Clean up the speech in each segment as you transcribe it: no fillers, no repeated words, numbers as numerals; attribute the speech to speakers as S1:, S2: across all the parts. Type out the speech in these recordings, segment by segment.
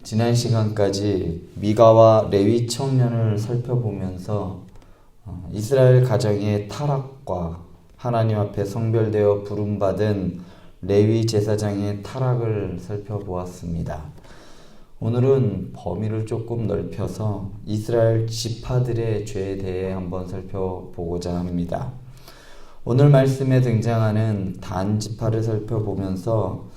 S1: 지난 시간까지 미가와 레위 청년을 살펴보면서 이스라엘 가정의 타락과 하나님 앞에 성별되어 부름받은 레위 제사장의 타락을 살펴보았습니다. 오늘은 범위를 조금 넓혀서 이스라엘 지파들의 죄에 대해 한번 살펴보고자 합니다. 오늘 말씀에 등장하는 단 지파를 살펴보면서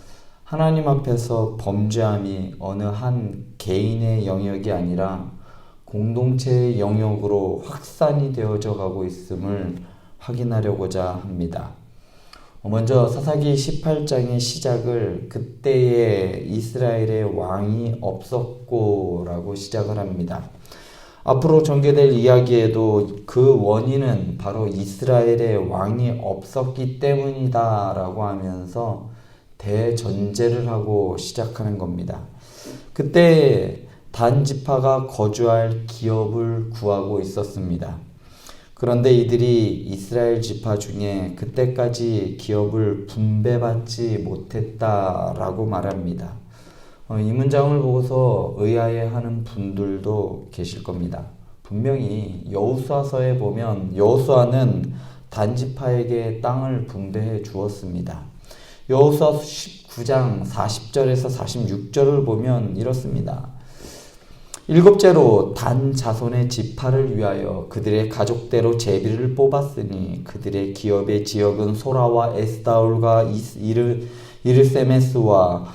S1: 하나님 앞에서 범죄함이 어느 한 개인의 영역이 아니라 공동체의 영역으로 확산이 되어져 가고 있음을 확인하려고자 합니다. 먼저 사사기 18장의 시작을 그때에 이스라엘의 왕이 없었고 라고 시작을 합니다. 앞으로 전개될 이야기에도 그 원인은 바로 이스라엘의 왕이 없었기 때문이다 라고 하면서 대전제를 하고 시작하는 겁니다. 그때 단 지파가 거주할 기업을 구하고 있었습니다. 그런데 이들이 이스라엘 지파 중에 그때까지 기업을 분배받지 못했다라고 말합니다. 이 문장을 보고서 의아해하는 분들도 계실 겁니다. 분명히 여호수아서에 보면 여호수아는 단 지파에게 땅을 분배해 주었습니다. 여호수아 19장 40절에서 46절을 보면 이렇습니다. 일곱째로 단 자손의 지파를 위하여 그들의 가족대로 제비를 뽑았으니 그들의 기업의 지역은 소라와 에스다올과 이르세메스와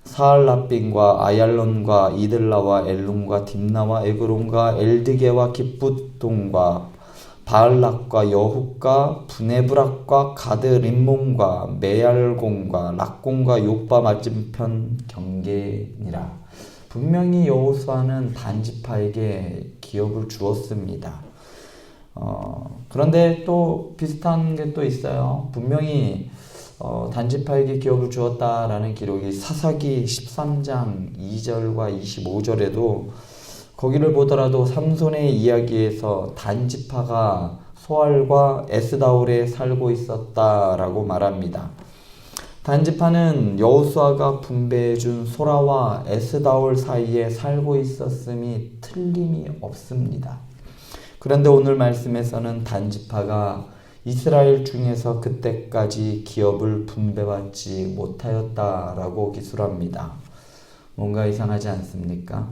S1: 사알라빈과 아얄론과 이들라와 엘론과 딥나와 에그론과 엘드게와 기쁘돈과 바알락과 여훗과 브네브락과 가드 림몬과 메얄공과 락공과 요빠 맞은편 경계니라. 분명히 여호수아는 단 지파에게 기업을 주었습니다. 그런데 또 비슷한 게 또 있어요. 분명히 단 지파에게 기업을 주었다라는 기록이 사사기 13장 2절과 25절에도 거기를 보더라도 삼손의 이야기에서 단 지파가 소알과 에스다올에 살고 있었다라고 말합니다. 단 지파는 여호수아가 분배해준 소라와 에스다올 사이에 살고 있었음이 틀림이 없습니다. 그런데 오늘 말씀에서는 단 지파가 이스라엘 중에서 그때까지 기업을 분배받지 못하였다라고 기술합니다. 뭔가 이상하지 않습니까?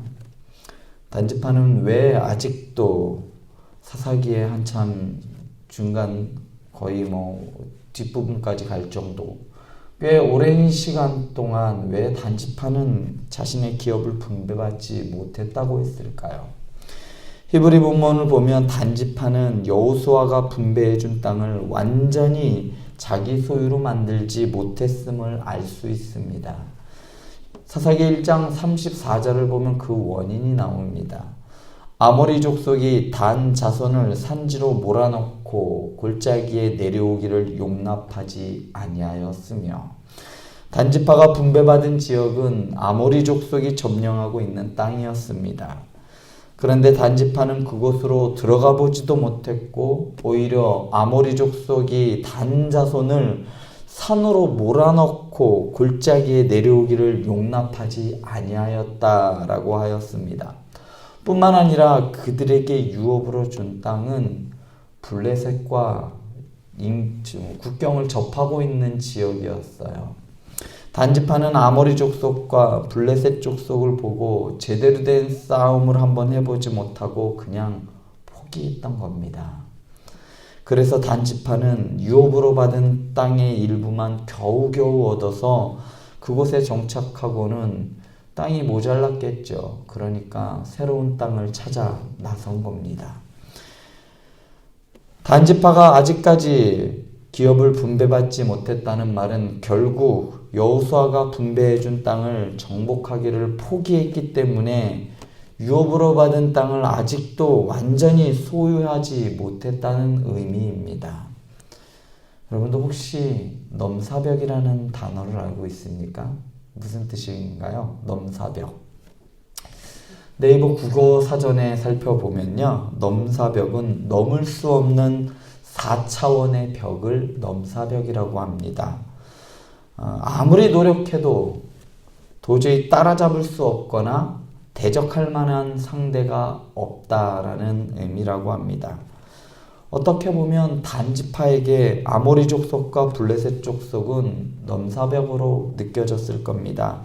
S1: 단지파는 왜 아직도 사사기에 한참 중간 거의 뒷부분까지 갈 정도 꽤 오랜 시간 동안 왜 단지파는 자신의 기업을 분배받지 못했다고 했을까요? 히브리 본문을 보면 단지파는 여호수아가 분배해준 땅을 완전히 자기 소유로 만들지 못했음을 알 수 있습니다. 사사기 1장 34절을 보면 그 원인이 나옵니다. 아모리 족속이 단 자손을 산지로 몰아넣고 골짜기에 내려오기를 용납하지 아니하였으며 단 지파가 분배받은 지역은 아모리 족속이 점령하고 있는 땅이었습니다. 그런데 단 지파는 그곳으로 들어가 보지도 못했고 오히려 아모리 족속이 단 자손을 산으로 몰아넣고 골짜기에 내려오기를 용납하지 아니하였다라고 하였습니다. 뿐만 아니라 그들에게 유업으로 준 땅은 블레셋과 국경을 접하고 있는 지역이었어요. 단지파는 아모리 족속과 블레셋 족속을 보고 제대로 된 싸움을 한번 해보지 못하고 그냥 포기했던 겁니다. 그래서 단지파는 유업으로 받은 땅의 일부만 겨우겨우 얻어서 그곳에 정착하고는 땅이 모자랐겠죠. 그러니까 새로운 땅을 찾아 나선 겁니다. 단지파가 아직까지 기업을 분배받지 못했다는 말은 결국 여호수아가 분배해준 땅을 정복하기를 포기했기 때문에 유업으로 받은 땅을 아직도 완전히 소유하지 못했다는 의미입니다. 여러분도 혹시 넘사벽이라는 단어를 알고 있습니까? 무슨 뜻인가요? 넘사벽. 네이버 국어 사전에 살펴보면요. 넘사벽은 넘을 수 없는 4차원의 벽을 넘사벽이라고 합니다. 아무리 노력해도 도저히 따라잡을 수 없거나 대적할 만한 상대가 없다라는 의미라고 합니다. 어떻게 보면 단지파에게 아모리 족속과 블레셋 족속은 넘사벽으로 느껴졌을 겁니다.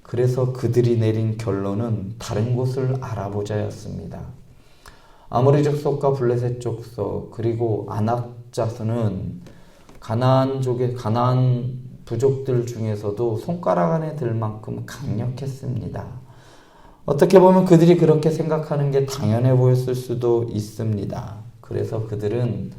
S1: 그래서 그들이 내린 결론은 다른 곳을 알아보자였습니다. 아모리 족속과 블레셋 족속 그리고 아낙 자손은 가나안 부족들 중에서도 손가락 안에 들 만큼 강력했습니다. 어떻게 보면 그들이 그렇게 생각하는 게 당연해 보였을 수도 있습니다. 그래서 그들은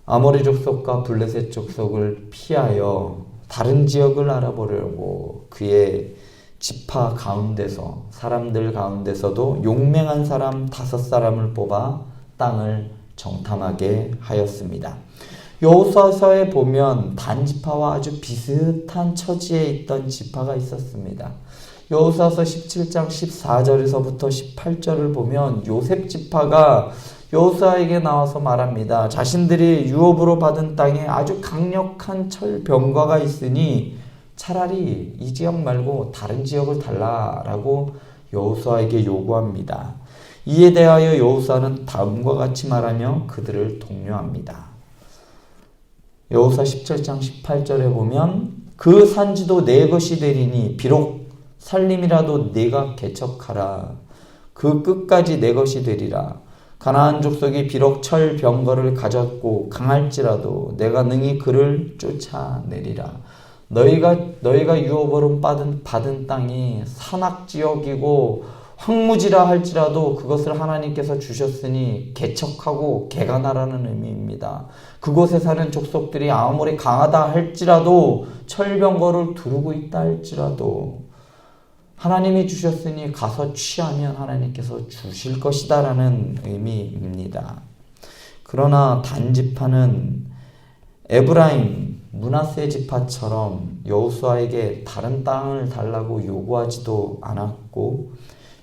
S1: 아모리 족속과 블레셋 족속을 피하여 다른 지역을 알아보려고 그의 지파 가운데서 사람들 가운데서도 용맹한 사람 5사람을 뽑아 땅을 정탐하게 하였습니다. 여호수아서에 보면 단지파와 아주 비슷한 처지에 있던 지파가 있었습니다. 여호수아서 17장 14절에서부터 18절을 보면 요셉 지파가 여호수아에게 나와서 말합니다. 자신들이 유업으로 받은 땅에 아주 강력한 철병과가 있으니 차라리 이 지역 말고 다른 지역을 달라라고 여호수아에게 요구합니다. 이에 대하여 여호수아는 다음과 같이 말하며 그들을 독려합니다. 여호수아 17장 18절에 보면 그 산지도 내 것이 되리니 비록 살림이라도 네가 개척하라. 그 끝까지 내 것이 되리라. 가나안 족속이 비록 철병거를 가졌고 강할지라도 내가 능히 그를 쫓아내리라. 너희가 유업으로 받은 땅이 산악지역이고 황무지라 할지라도 그것을 하나님께서 주셨으니 개척하고 개간하라는 의미입니다. 그곳에 사는 족속들이 아무리 강하다 할지라도 철병거를 두르고 있다 할지라도 하나님이 주셨으니 가서 취하면 하나님께서 주실 것이다 라는 의미입니다. 그러나 단지파는 에브라임, 므낫세 지파처럼 여호수아에게 다른 땅을 달라고 요구하지도 않았고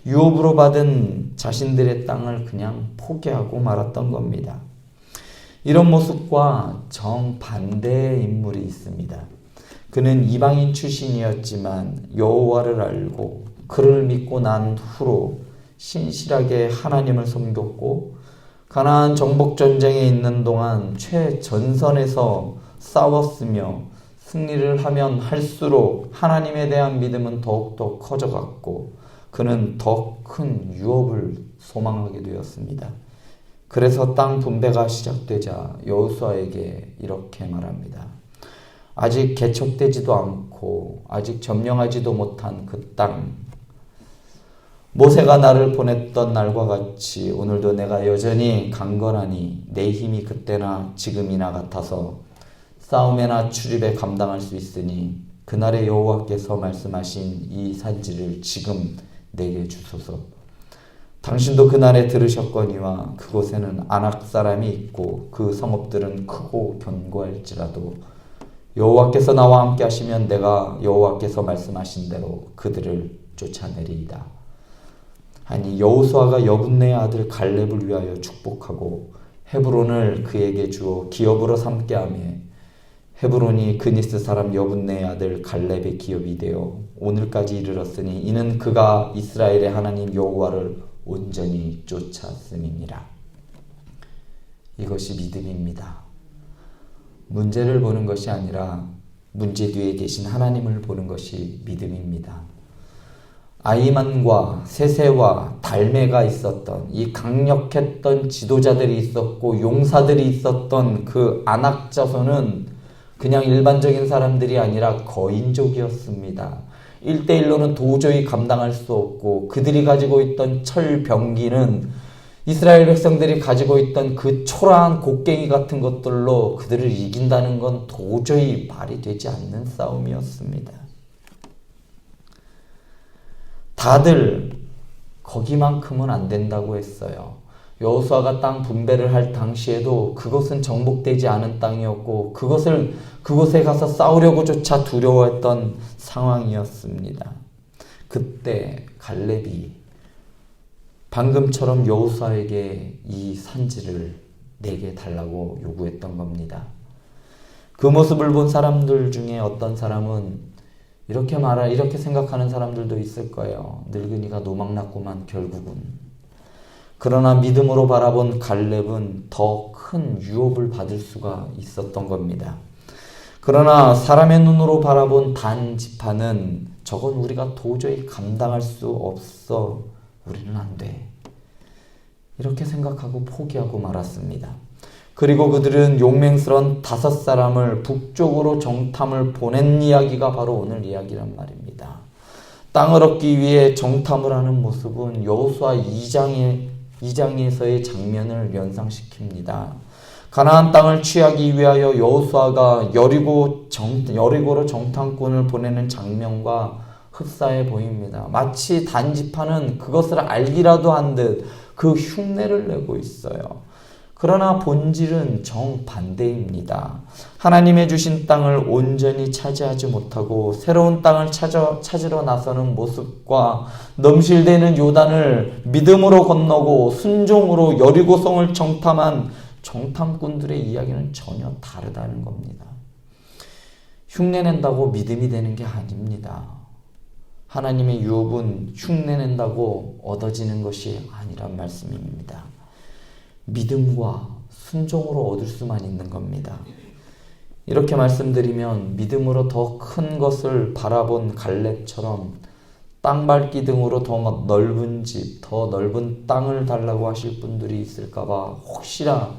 S1: 유업으로 받은 자신들의 땅을 그냥 포기하고 말았던 겁니다. 이런 모습과 정반대의 인물이 있습니다. 그는 이방인 출신이었지만 여호와를 알고 그를 믿고 난 후로 신실하게 하나님을 섬겼고 가나안 정복 전쟁에 있는 동안 최전선에서 싸웠으며 승리를 하면 할수록 하나님에 대한 믿음은 더욱더 커져갔고 그는 더 큰 유업을 소망하게 되었습니다. 그래서 땅 분배가 시작되자 여호수아에게 이렇게 말합니다. 아직 개척되지도 않고 아직 점령하지도 못한 그 땅, 모세가 나를 보냈던 날과 같이 오늘도 내가 여전히 강건하니 내 힘이 그때나 지금이나 같아서 싸움에나 출입에 감당할 수 있으니 그날의 여호와께서 말씀하신 이 산지를 지금 내게 주소서. 당신도 그날에 들으셨거니와 그곳에는 아낙 사람이 있고 그 성읍들은 크고 견고할지라도 여호와께서 나와 함께 하시면 내가 여호와께서 말씀하신 대로 그들을 쫓아내리이다. 아니 여호수아가 여분네의 아들 갈렙을 위하여 축복하고 헤브론을 그에게 주어 기업으로 삼게 하며 헤브론이 그니스 사람 여분네의 아들 갈렙의 기업이 되어 오늘까지 이르렀으니 이는 그가 이스라엘의 하나님 여호와를 온전히 쫓았음이니라. 이것이 믿음입니다. 문제를 보는 것이 아니라 문제 뒤에 계신 하나님을 보는 것이 믿음입니다. 아이만과 세세와 달메가 있었던 이 강력했던 지도자들이 있었고 용사들이 있었던 그 아낙 자손은 그냥 일반적인 사람들이 아니라 거인족이었습니다. 1대1로는 도저히 감당할 수 없고 그들이 가지고 있던 철병기는 이스라엘 백성들이 가지고 있던 그 초라한 곡괭이 같은 것들로 그들을 이긴다는 건 도저히 말이 되지 않는 싸움이었습니다. 다들 거기만큼은 안 된다고 했어요. 여호수아가 땅 분배를 할 당시에도 그것은 정복되지 않은 땅이었고 그곳에 가서 싸우려고조차 두려워했던 상황이었습니다. 그때 갈렙이 방금처럼 여호수아에게 이 산지를 내게 달라고 요구했던 겁니다. 그 모습을 본 사람들 중에 어떤 사람은 이렇게 생각하는 사람들도 있을 거예요. 늙은이가 노망났구만 결국은. 그러나 믿음으로 바라본 갈렙은 더 큰 유업을 받을 수가 있었던 겁니다. 그러나 사람의 눈으로 바라본 단 지파는 저건 우리가 도저히 감당할 수 없어. 우리는 안 돼. 이렇게 생각하고 포기하고 말았습니다. 그리고 그들은 용맹스러운 5사람을 북쪽으로 정탐을 보낸 이야기가 바로 오늘 이야기란 말입니다. 땅을 얻기 위해 정탐을 하는 모습은 여호수아 2장에서의 장면을 연상시킵니다. 가나안 땅을 취하기 위하여 여호수아가 여리고로 정탐꾼을 보내는 장면과 흡사해 보입니다. 마치 단지파는 그것을 알기라도 한 듯 그 흉내를 내고 있어요. 그러나 본질은 정반대입니다. 하나님의 주신 땅을 온전히 차지하지 못하고 새로운 땅을 찾으러 나서는 모습과 넘실대는 요단을 믿음으로 건너고 순종으로 여리고성을 정탐한 정탐꾼들의 이야기는 전혀 다르다는 겁니다. 흉내낸다고 믿음이 되는 게 아닙니다. 하나님의 유업은 흉내낸다고 얻어지는 것이 아니란 말씀입니다. 믿음과 순종으로 얻을 수만 있는 겁니다. 이렇게 말씀드리면 믿음으로 더 큰 것을 바라본 갈렙처럼 땅 밟기 등으로 더 넓은 집, 더 넓은 땅을 달라고 하실 분들이 있을까봐 혹시나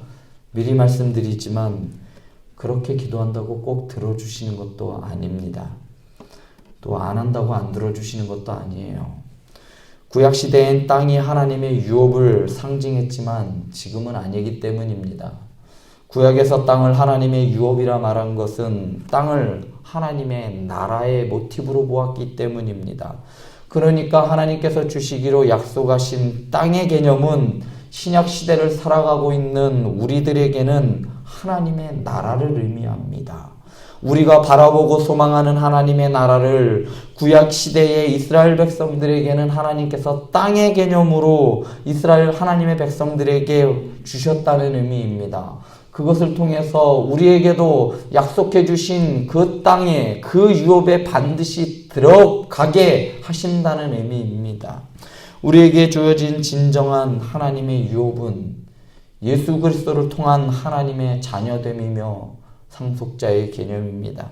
S1: 미리 말씀드리지만 그렇게 기도한다고 꼭 들어주시는 것도 아닙니다. 또 안 한다고 안 들어주시는 것도 아니에요. 구약시대엔 땅이 하나님의 유업을 상징했지만 지금은 아니기 때문입니다. 구약에서 땅을 하나님의 유업이라 말한 것은 땅을 하나님의 나라의 모티브로 보았기 때문입니다. 그러니까 하나님께서 주시기로 약속하신 땅의 개념은 신약시대를 살아가고 있는 우리들에게는 하나님의 나라를 의미합니다. 우리가 바라보고 소망하는 하나님의 나라를 구약시대의 이스라엘 백성들에게는 하나님께서 땅의 개념으로 이스라엘 하나님의 백성들에게 주셨다는 의미입니다. 그것을 통해서 우리에게도 약속해 주신 그 땅에 그 유업에 반드시 들어가게 하신다는 의미입니다. 우리에게 주어진 진정한 하나님의 유업은 예수 그리스도를 통한 하나님의 자녀됨이며 상속자의 개념입니다.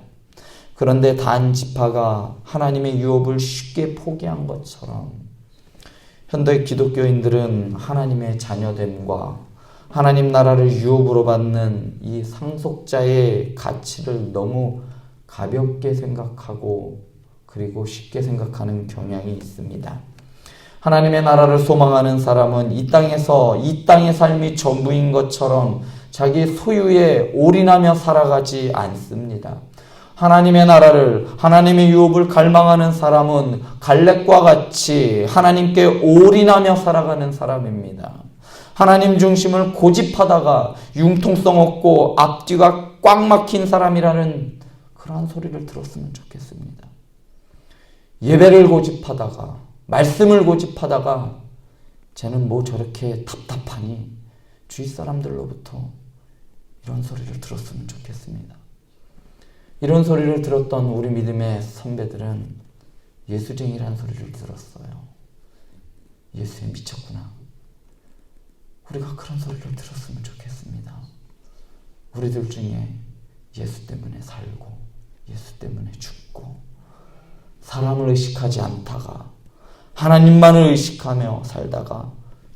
S1: 그런데 단 지파가 하나님의 유업을 쉽게 포기한 것처럼 현대 기독교인들은 하나님의 자녀됨과 하나님 나라를 유업으로 받는 이 상속자의 가치를 너무 가볍게 생각하고 그리고 쉽게 생각하는 경향이 있습니다. 하나님의 나라를 소망하는 사람은 이 땅의 삶이 전부인 것처럼 자기 소유에 올인하며 살아가지 않습니다. 하나님의 나라를, 하나님의 유업을 갈망하는 사람은 갈렙과 같이 하나님께 올인하며 살아가는 사람입니다. 하나님 중심을 고집하다가 융통성 없고 앞뒤가 꽉 막힌 사람이라는 그러한 소리를 들었으면 좋겠습니다. 예배를 고집하다가 말씀을 고집하다가 쟤는 뭐 저렇게 답답하니 주위 사람들로부터 이런 소리를 들었으면 좋겠습니다. 이런 소리를 들었던 우리 믿음의 선배들은 예수쟁이라는 소리를 들었어요. 예수에 미쳤구나. 우리가 그런 소리를 들었으면 좋겠습니다. 우리들 중에 예수 때문에 살고 예수 때문에 죽고 사람을 의식하지 않다가 하나님만을 의식하며 살다가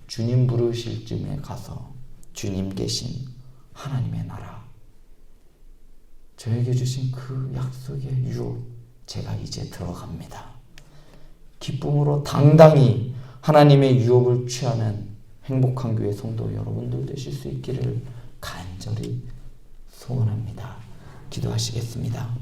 S1: 주님 부르실 쯤에 가서 주님 계신 하나님의 나라, 저에게 주신 그 약속의 유업, 제가 이제 들어갑니다. 기쁨으로 당당히 하나님의 유업을 취하는 행복한 교회 성도 여러분들 되실 수 있기를 간절히 소원합니다. 기도하시겠습니다.